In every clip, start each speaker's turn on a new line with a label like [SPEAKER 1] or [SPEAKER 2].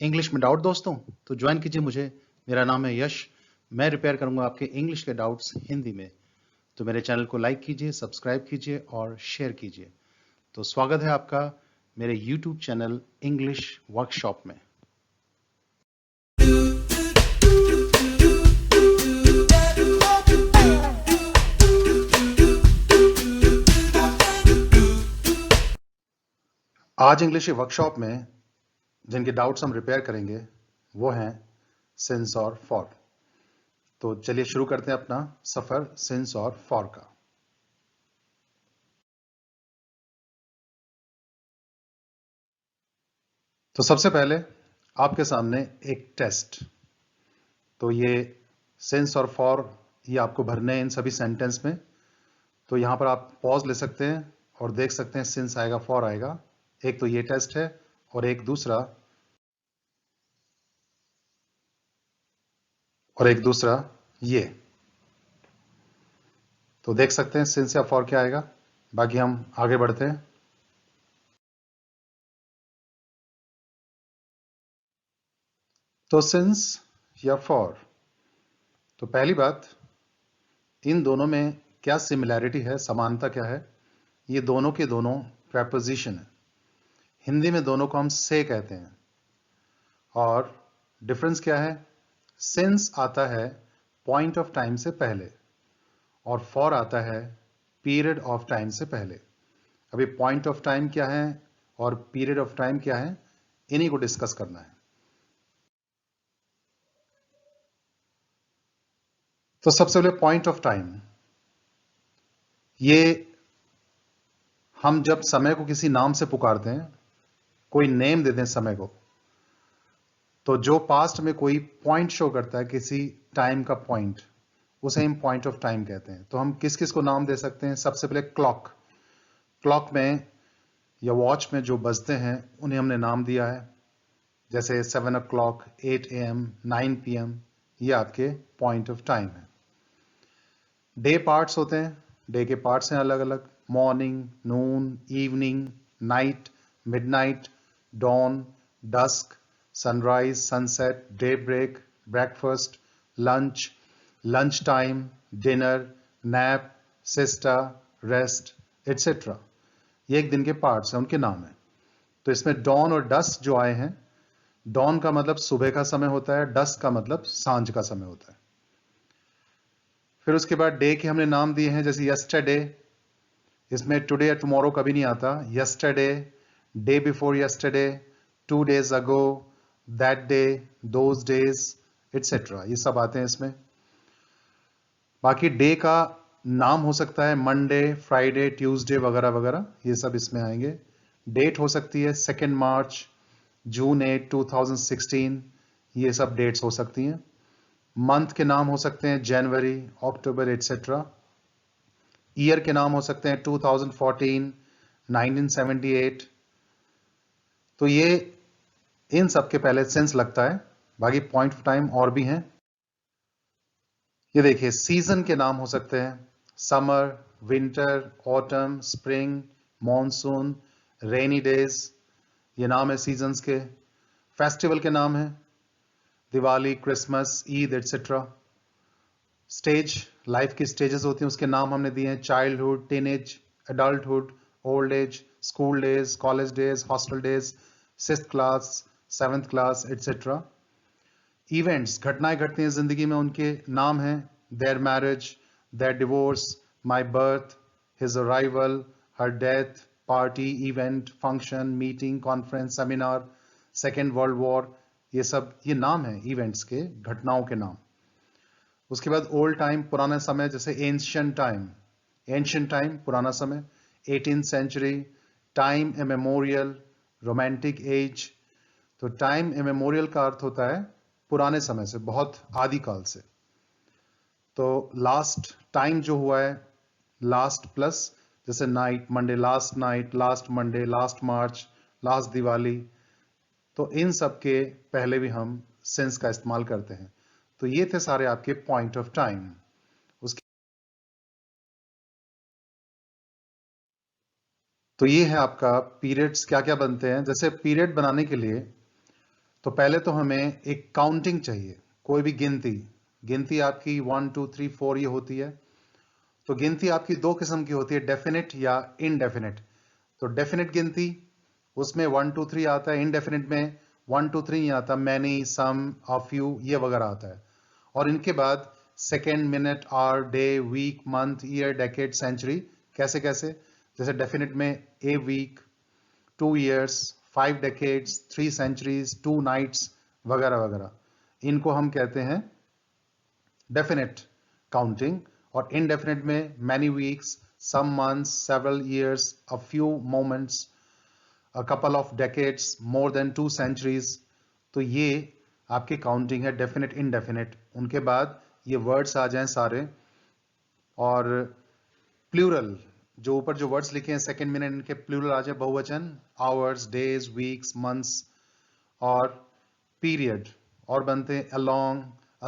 [SPEAKER 1] English में doubt दोस्तों तो ज्वाइन कीजिए मुझे। मेरा नाम है यश। मैं रिपेयर करूंगा आपके इंग्लिश के डाउट्स हिंदी में। तो मेरे चैनल को लाइक कीजिए, सब्सक्राइब कीजिए और शेयर कीजिए। तो स्वागत है आपका मेरे यूट्यूब चैनल इंग्लिश वर्कशॉप में। आज इंग्लिश वर्कशॉप में जिनके डाउट्स हम रिपेयर करेंगे वो हैं सिंस और फॉर। तो चलिए शुरू करते हैं अपना सफर सिंस और फॉर का। तो सबसे पहले आपके सामने एक टेस्ट। तो ये सिंस और फॉर ये आपको भरने हैं इन सभी सेंटेंस में। तो यहां पर आप पॉज ले सकते हैं और देख सकते हैं सिंस आएगा, फॉर आएगा। एक तो ये टेस्ट है और एक दूसरा ये। तो देख सकते हैं सिंस या फॉर क्या आएगा। बाकी हम आगे बढ़ते हैं। तो सिंस या फॉर, तो पहली बात, इन दोनों में क्या सिमिलैरिटी है, समानता क्या है। ये दोनों के दोनों प्रेपोजिशन है। हिंदी में दोनों को हम से कहते हैं। और डिफरेंस क्या है, सिंस आता है पॉइंट ऑफ टाइम से पहले और फॉर आता है पीरियड ऑफ टाइम से पहले। अभी पॉइंट ऑफ टाइम क्या है और पीरियड ऑफ टाइम क्या है, इन्हीं को डिस्कस करना है। तो सबसे पहले पॉइंट ऑफ टाइम, ये हम जब समय को किसी नाम से पुकारते हैं, कोई नेम देते हैं समय को, तो जो पास्ट में कोई पॉइंट शो करता है, किसी टाइम का पॉइंट, उसे हम पॉइंट ऑफ टाइम कहते हैं। तो हम किस किस को नाम दे सकते हैं। सबसे पहले क्लॉक। क्लॉक में या वॉच में जो बजते हैं उन्हें हमने नाम दिया है, जैसे 7 o'clock, 8 AM, 9 PM, ये आपके पॉइंट ऑफ टाइम है। डे पार्ट्स होते हैं, डे के पार्ट्स हैं अलग अलग, morning, noon, evening, night, midnight, dawn, dusk, sunrise, sunset, daybreak, breakfast, lunch, lunch time, dinner, nap, siesta, rest, etcetera. ये एक दिन के पार्ट्स हैं, उनके नाम हैं। तो इसमें डॉन और डस्क जो आए हैं, डॉन का मतलब सुबह का समय होता है, डस्क का मतलब सांझ का समय होता है। फिर उसके बाद डे के हमने नाम दिए हैं, जैसे यस्टरडे, इसमें टुडे या टुमारो कभी नहीं आता। Yesterday, day before yesterday, 2 days ago, that day, those days, etcetera, ये सब आते हैं इसमें। बाकी डे का नाम हो सकता है मंडे, फ्राइडे, ट्यूसडे वगैरह वगैरह, ये सब इसमें आएंगे। डेट हो सकती है 2 March, June 8, 2016, ये सब डेट्स हो सकती हैं। मंथ के नाम हो सकते हैं जनवरी, अक्टूबर, एटसेट्रा। ईयर के नाम हो सकते हैं 2014, 1978। तो ये इन सब के पहले सेंस लगता है। बाकी पॉइंट ऑफ टाइम और भी हैं। ये देखिए, सीजन के नाम हो सकते हैं summer, winter, autumn, spring, monsoon, rainy days, ये नाम है सीजन्स के। फेस्टिवल के नाम है Diwali, Christmas, Eid, etcetera. Stage, life की स्टेजेस होती हैं, उसके नाम हमने दिए हैं childhood, teenage, adulthood, old age, school days, college days, hostel days, 6th class, 7th class, etcetera. Events, घटनाएं घटती हैं जिंदगी में, उनके नाम हैं their marriage, their divorce, my birth, his arrival, her death, party, event, function, meeting, conference, seminar, second world war, ये सब ये नाम है इवेंट्स के, घटनाओं के नाम। उसके बाद ओल्ड टाइम, पुराना समय, जैसे एंशियंट टाइम, एंशियंट टाइम पुराना समय, 18th century, time immemorial, romantic age. तो टाइम इमेमोरियल का अर्थ होता है पुराने समय से, बहुत आदिकाल से। तो लास्ट टाइम जो हुआ है, लास्ट प्लस, जैसे night, Monday, last night, last Monday, last मार्च, लास्ट दिवाली। तो इन सब के पहले भी हम सेंस का इस्तेमाल करते हैं। तो ये थे सारे आपके पॉइंट ऑफ टाइम। उसके तो ये है आपका पीरियड्स क्या क्या बनते हैं। जैसे पीरियड बनाने के लिए तो पहले तो हमें एक काउंटिंग चाहिए, कोई भी गिनती आपकी 1 2 3 4 ये होती है। तो गिनती आपकी दो किस्म की होती है, डेफिनेट या इनडेफिनेट। तो डेफिनेट गिनती उसमें 1 2 3 आता है, इनडेफिनेट में 1 2 3 नहीं आता, मैनी, सम, अ फ्यू ये वगैरह आता है। और इनके बाद second, minute, hour, day, week, month, year, decade, century, कैसे कैसे, जैसे डेफिनेट में a week, 2 years, 5 decades, 3 centuries, 2 nights वगैरह वगैरह। इनको हम कहते हैं डेफिनेट काउंटिंग। और इनडेफिनेट में many weeks, some months, several years, a few moments, a couple of decades, more than 2 centuries। तो ये आपकी काउंटिंग है डेफिनेट इनडेफिनेट। उनके बाद ये वर्ड्स आ जाएं सारे, और प्लूरल जो ऊपर जो वर्ड्स लिखे हैं सेकंड मिनट, इनके प्लूरल आ जाए, बहुवचन, आवर्स, डेज, वीक्स, मंथ्स। और पीरियड और बनते हैं a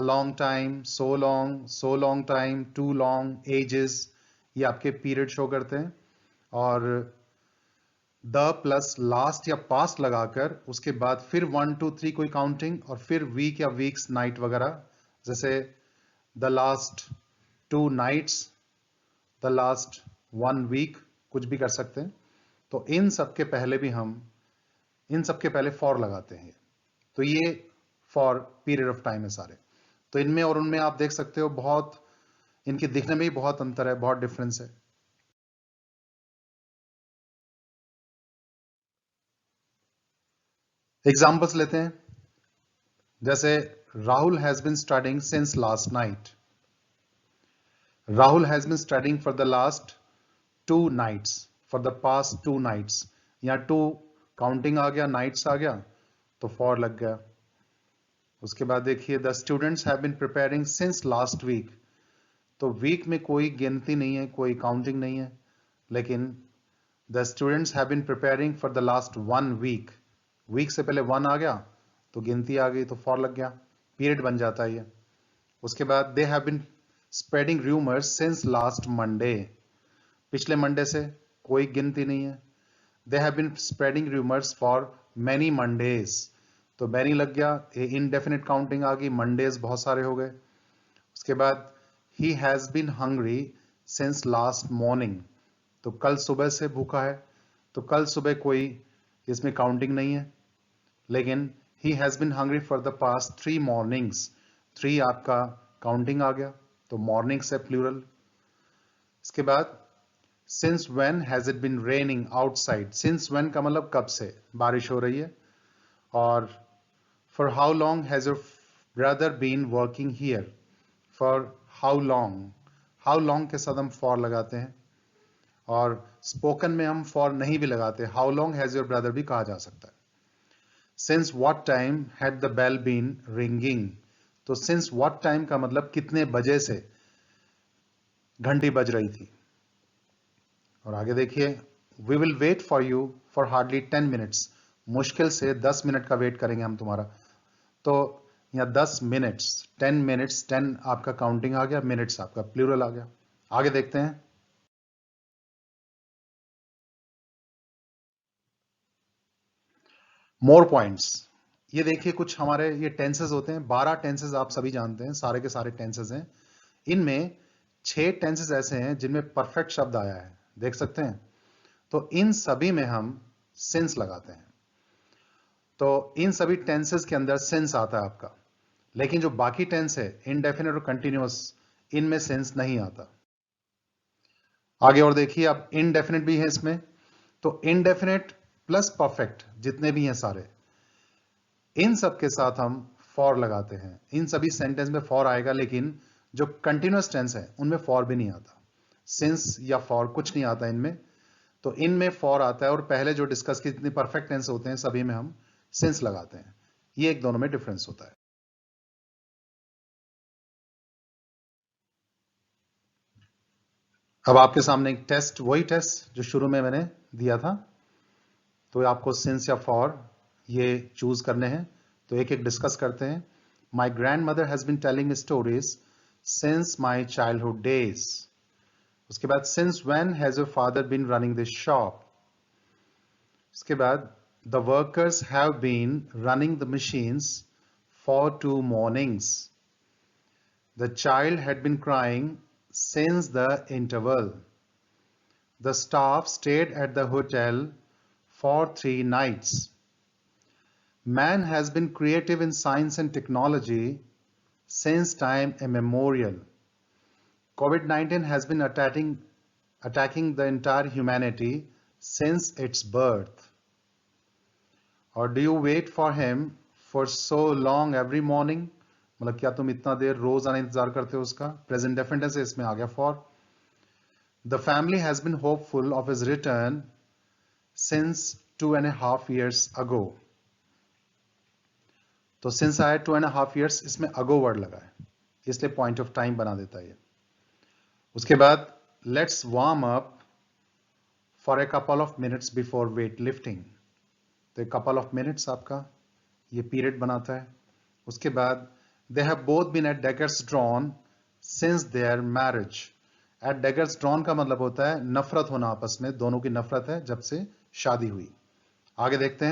[SPEAKER 1] long time, so long time, too long, ages, ये आपके पीरियड शो करते हैं। और द प्लस लास्ट या पास्ट लगाकर उसके बाद फिर 1 2 3 कोई काउंटिंग, और फिर वीक या वीक्स, नाइट वगैरह, जैसे the last 2 nights, the last 1 week, कुछ भी कर सकते हैं। तो इन सबके पहले भी हम इन सबके पहले फॉर लगाते हैं। तो ये फॉर पीरियड ऑफ टाइम है सारे। तो इनमें और उनमें आप देख सकते हो बहुत, इनके दिखने में ही बहुत अंतर है, बहुत डिफरेंस है। एग्जांपल्स लेते हैं, जैसे Rahul has been studying since last night. Rahul has been studying for the last 2 nights, for the past 2 nights। यहाँ 2 काउंटिंग आ गया, नाइट्स आ गया, तो फॉर लग गया। उसके बाद देखिए the students have been preparing since last week. तो वीक में कोई गिनती नहीं है, कोई काउंटिंग नहीं है, लेकिन the students have been preparing for the last 1 week. Week से पहले 1 आ गया तो गिनती आ गई, तो फॉर लग गया, पीरियड बन जाता है ये। उसके बाद they have been spreading rumours since last Monday. पिछले मंडे से कोई गिनती नहीं है। They have been spreading rumours for many Mondays. तो मैनी लग गया, इनडेफिनेट काउंटिंग आ गई, मंडेज बहुत सारे हो गए। उसके बाद he has been hungry since last morning. तो कल सुबह से भूखा है, तो कल सुबह कोई इसमें काउंटिंग नहीं है, लेकिन he has been hungry for the past 3 mornings. 3 आपका काउंटिंग आ गया, तो मॉर्निंग से प्लूरल। इसके बाद since when has it been raining outside. Since when का मतलब कब से बारिश हो रही है। और for how long has your brother been working here. For how long, how long के साथ हम फॉर लगाते हैं। और स्पोकन में हम फॉर नहीं भी लगाते, how long has your brother भी कहा जा सकता है। Since what time had the bell been ringing. तो सिंस व्हाट टाइम का मतलब कितने बजे से घंटी बज रही थी। और आगे देखिए, we will wait for you for hardly 10 minutes. मुश्किल से 10 मिनट का वेट करेंगे हम तुम्हारा। तो यहाँ 10 मिनट्स, 10 मिनट्स, 10 आपका काउंटिंग आ गया, मिनट्स आपका प्लूरल आ गया। आगे देखते हैं, मोर पॉइंट्स। ये देखिए कुछ हमारे ये टेंसेस होते हैं, 12 टेंसेस आप सभी जानते हैं, सारे के सारे टेंसेस हैं। इनमें 6 टेंसेस ऐसे हैं जिनमें परफेक्ट शब्द आया है, देख सकते हैं। तो इन सभी में हम सिंस लगाते हैं। तो इन सभी टेंसेस के अंदर सिंस आता है आपका, लेकिन जो बाकी टेंस है इनडेफिनेट और कंटिन्यूअस, इनमें सिंस नहीं आता। आगे और देखिए, अब इनडेफिनेट भी है इसमें। तो इनडेफिनेट प्लस परफेक्ट जितने भी हैं सारे, इन सब के साथ हम फॉर लगाते हैं। इन सभी सेंटेंस में फॉर आएगा, लेकिन जो कंटिन्यूअस टेंस है उनमें फॉर भी नहीं आता, सिंस या फॉर कुछ नहीं आता इनमें। तो इनमें फॉर आता है, और पहले जो डिस्कस की जितनी परफेक्ट टेंस होते हैं सभी में हम सिंस लगाते हैं। ये एक दोनों में डिफरेंस होता है। अब आपके सामने एक टेस्ट, वही टेस्ट जो शुरू में मैंने दिया था। तो आपको सिंस या फॉर ये चूज करने हैं। तो एक एक डिस्कस करते हैं। My grandmother has been telling stories since my childhood days. उसके बाद since when has your father been running this shop. उसके बाद The workers have been running the machines for 2 mornings. The child had been crying since the interval. The staff stayed at the hotel for 3 nights. Man has been creative in science and technology since time immemorial. COVID-19 has been attacking the entire humanity since its birth. Or do you wait for him for so long every morning? मतलब क्या तुम इतना देर रोज आने इंतजार करते हो उसका? Present definite से इसमें आ गया for. The family has been hopeful of his return since 2.5 years ago. तो since आया 2.5 years, इसमें ago word लगा है, इसलिए point of time बना देता है ये. उसके बाद let's warm up for a couple of minutes before weightlifting. तो एक couple of minutes आपका ये period बनाता है. उसके बाद they have both been at daggers drawn since their marriage. At daggers drawn का मतलब होता है नफरत होना आपस में, दोनों की नफरत है जब से शादी हुई. आगे देखते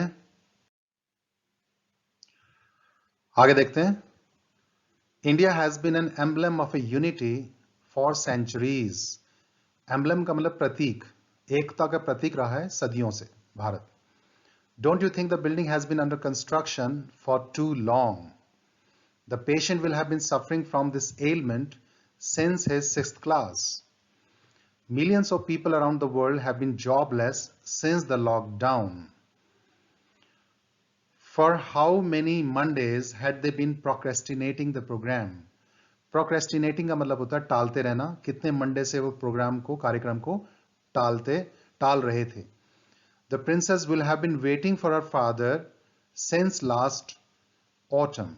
[SPEAKER 1] हैं. India has been an emblem of a unity for centuries. Emblem का मतलब प्रतीक, एकता का प्रतीक रहा है सदियों से Bharat. Don't you think the building has been under construction for too long? The patient will have been suffering from this ailment since his 6th class. Millions of people around the world have been jobless since the lockdown. For how many Mondays had they been procrastinating the program? Procrastinating का मतलब होता है टालते रहना. कितने Monday से वो programme को, कार्यक्रम को टाल रहे थे. The princess will have been waiting for her father since last autumn.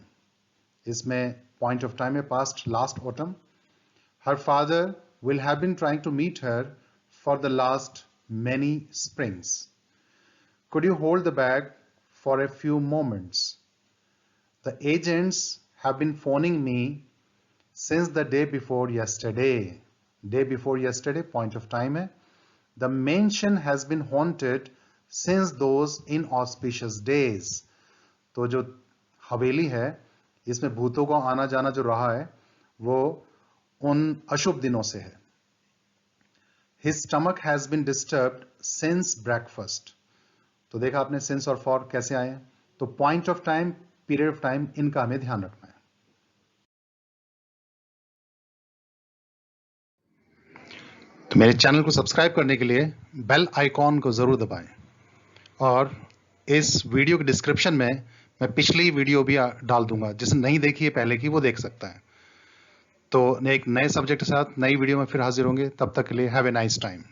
[SPEAKER 1] इसमें point of time है past, last autumn. Her father will have been trying to meet her for the last many springs. Could you hold the bag for a few moments? The agents have been phoning me since the day before yesterday. Day before yesterday, point of time है. The mansion has been haunted since those inauspicious days. तो जो हवेली है इसमें भूतों का आना जाना जो रहा है वो उन अशुभ दिनों से है. His stomach has been disturbed since breakfast. तो देखा आपने since और for कैसे आए हैं. तो point of time, period of time, इनका हमें ध्यान रखना है. तो मेरे चैनल को सब्सक्राइब करने के लिए बेल आइकॉन को जरूर दबाएं और इस वीडियो के डिस्क्रिप्शन में मैं पिछली वीडियो भी डाल दूंगा, जिसने नहीं देखी है पहले की वो देख सकता है. तो एक नए सब्जेक्ट के साथ नई वीडियो में फिर हाजिर होंगे. तब तक के लिए हैव ए नाइस टाइम.